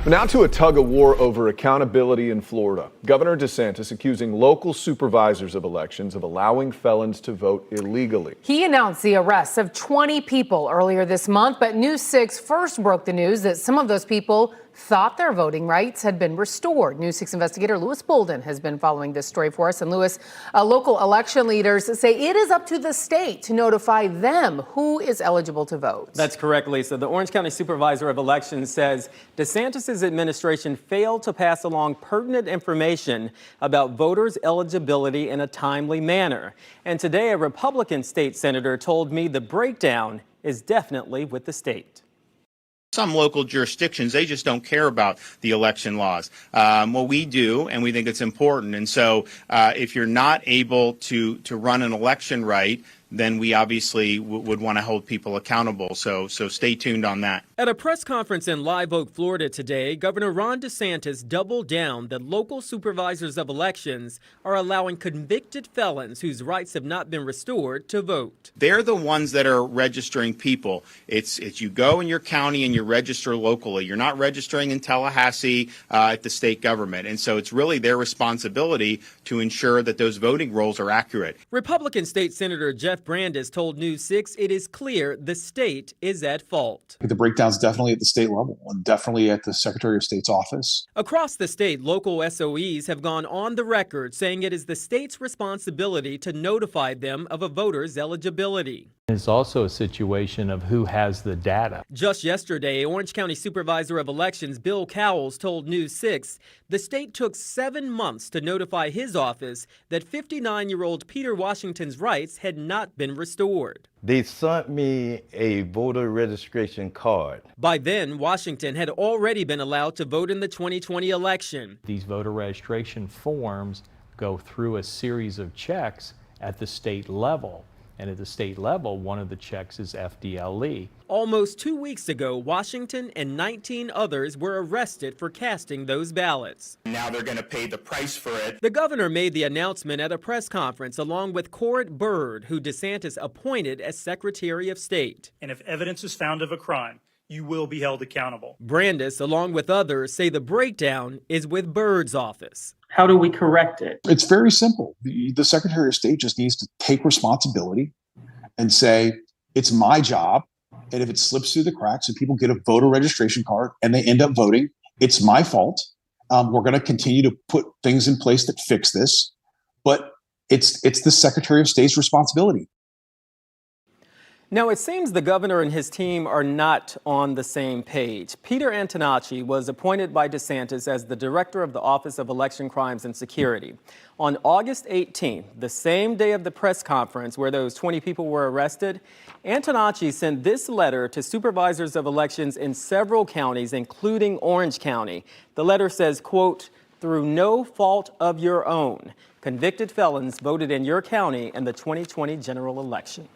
But now to a tug of war over accountability in Florida. Governor DeSantis accusing local supervisors of elections of allowing felons to vote illegally. He announced the arrests of 20 people earlier this month, but News 6 first broke the news that some of those people thought their voting rights had been restored. News 6 investigator Lewis Bolden has been following this story for us. And Lewis, local election leaders say it is up to the state to notify them who is eligible to vote. That's correct, Lisa. The Orange County Supervisor of Elections says DeSantis' administration failed to pass along pertinent information about voters' eligibility in a timely manner. And today, a Republican state senator told me the breakdown is definitely with the state. Some local jurisdictions, they just don't care about the election laws. Well, we do, and we think it's important. And so if you're not able to run an election right, then we obviously would want to hold people accountable. So stay tuned on that. At a press conference in Live Oak, Florida today, Governor Ron DeSantis doubled down that local supervisors of elections are allowing convicted felons whose rights have not been restored to vote. They're the ones that are registering people. It's you go in your county and you register locally. You're not registering in Tallahassee at the state government. And so it's really their responsibility to ensure that those voting rolls are accurate. Republican State Senator Jeff Brandis told News 6 it is clear the state is at fault. The breakdown's definitely at the state level and definitely at the Secretary of State's office. Across the state, local SOEs have gone on the record saying it is the state's responsibility to notify them of a voter's eligibility. It's also a situation of who has the data. Just yesterday, Orange County Supervisor of Elections Bill Cowles told News 6 the state took 7 months to notify his office that 59-year-old Peter Washington's rights had not been restored. They sent me a voter registration card. By then, Washington had already been allowed to vote in the 2020 election. These voter registration forms go through a series of checks at the state level. And at the state level, one of the checks is FDLE. Almost 2 weeks ago, Washington and 19 others were arrested for casting those ballots. Now they're going to pay the price for it. The governor made the announcement at a press conference along with Court Byrd, who DeSantis appointed as Secretary of State. And if evidence is found of a crime, you will be held accountable. Brandis, along with others, say the breakdown is with Byrd's office. How do we correct it? It's very simple. The Secretary of State just needs to take responsibility and say, it's my job. And if it slips through the cracks and people get a voter registration card and they end up voting, it's my fault. We're going to continue to put things in place that fix this. But it's the Secretary of State's responsibility. Now, it seems the governor and his team are not on the same page. Peter Antonacci was appointed by DeSantis as the director of the Office of Election Crimes and Security. On August 18th, the same day of the press conference where those 20 people were arrested, Antonacci sent this letter to supervisors of elections in several counties, including Orange County. The letter says, quote, "Through no fault of your own, convicted felons voted in your county in the 2020 general election."